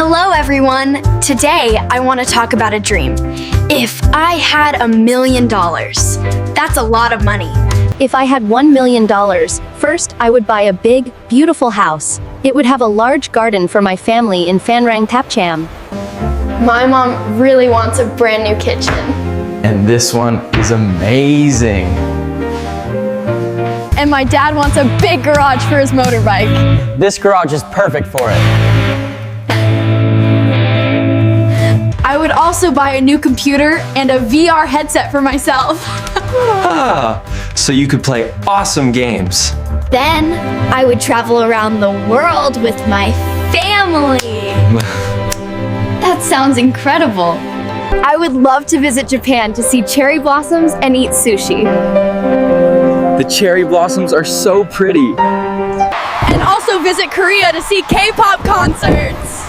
Hello everyone! Today I want to talk about a dream. If I had $1 million, that's a lot of money. If I had $1 million, first I would buy a big, beautiful house. It would have a large garden for my family in Phan Rang, Tháp Chàm. My mom really wants a brand new kitchen. And this one is amazing. And my dad wants a big garage for his motorbike. This garage is perfect for it. I would also buy a new computer and a VR headset for myself. So you could play awesome games. Then I would travel around the world with my family. That sounds incredible. I would love to visit Japan to see cherry blossoms and eat sushi. The cherry blossoms are so pretty. And also visit Korea to see K-pop concerts.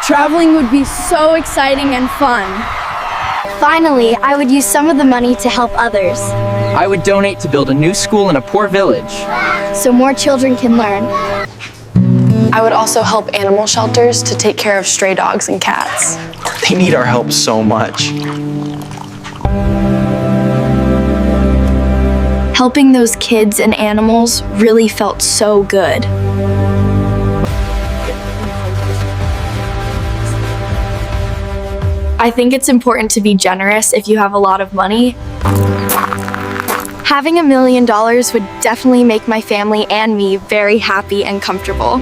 Traveling would be so exciting and fun. Finally, I would use some of the money to help others. I would donate to build a new school in a poor village. So more children can learn. I would also help animal shelters to take care of stray dogs and cats. They need our help so much. Helping those kids and animals really felt so good. I think it's important to be generous if you have a lot of money. Having $1 million would definitely make my family and me very happy and comfortable.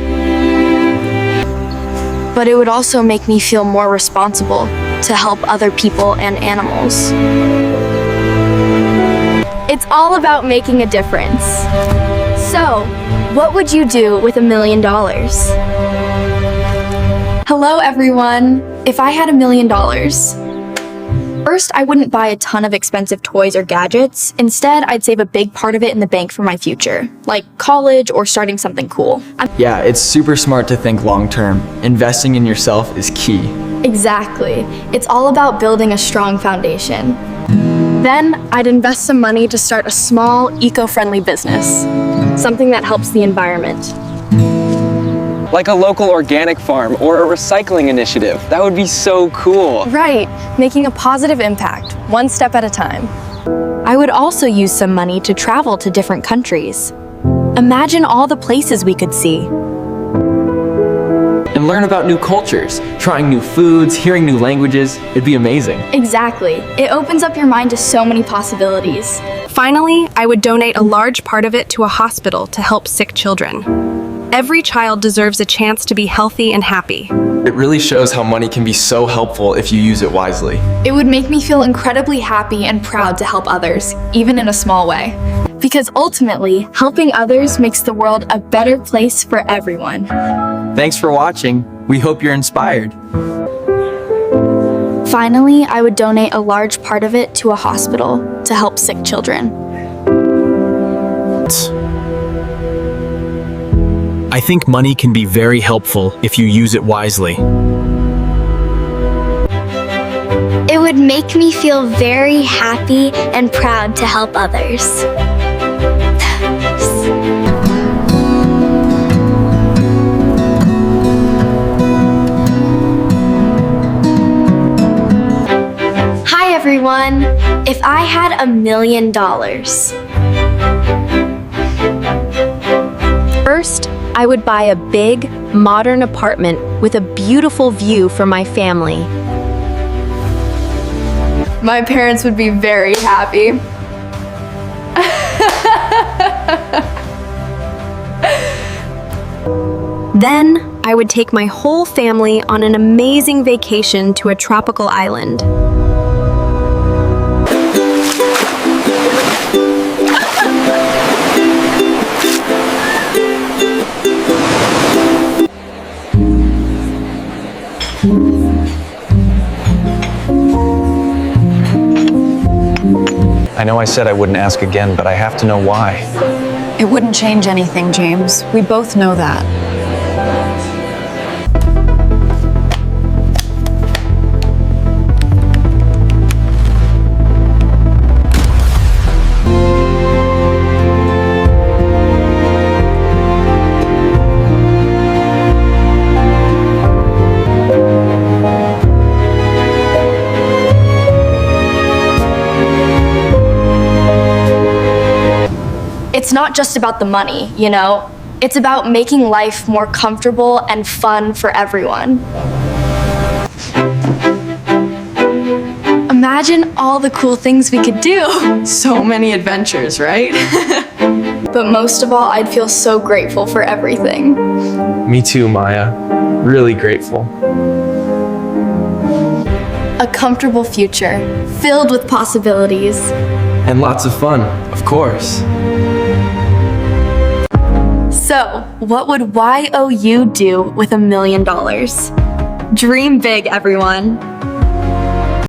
But it would also make me feel more responsible to help other people and animals. It's all about making a difference. So, what would you do with $1 million? Hello everyone! If I had $1 million, first I wouldn't buy a ton of expensive toys or gadgets. Instead, I'd save a big part of it in the bank for my future, like college or starting something cool. Yeah, it's super smart to think long term. Investing in yourself is key. Exactly. It's all about building a strong foundation. Then, I'd invest some money to start a small, eco-friendly business. Something that helps the environment. Like a local organic farm or a recycling initiative. That would be so cool. Right, making a positive impact, one step at a time. I would also use some money to travel to different countries. Imagine all the places we could see. And learn about new cultures, trying new foods, hearing new languages. It'd be amazing. Exactly. It opens up your mind to so many possibilities. Finally, I would donate a large part of it to a hospital to help sick children. Every child deserves a chance to be healthy and happy. It really shows how money can be so helpful if you use it wisely. It would make me feel incredibly happy and proud to help others, even in a small way. Because ultimately, helping others makes the world a better place for everyone. Thanks for watching. We hope you're inspired. Finally, I would donate a large part of it to a hospital to help sick children. I think money can be very helpful if you use it wisely. It would make me feel very happy and proud to help others. Hi everyone! If I had $1 million. First, I would buy a big, modern apartment with a beautiful view for my family. My parents would be very happy. Then, I would take my whole family on an amazing vacation to a tropical island. I know I said I wouldn't ask again, but I have to know why. It wouldn't change anything, James. We both know that. It's not just about the money, you know? It's about making life more comfortable and fun for everyone. Imagine all the cool things we could do. So many adventures, right? But most of all, I'd feel so grateful for everything. Me too, Maya. Really grateful. A comfortable future, filled with possibilities. And lots of fun, of course. So, what would YOU do with $1 million? Dream big, everyone.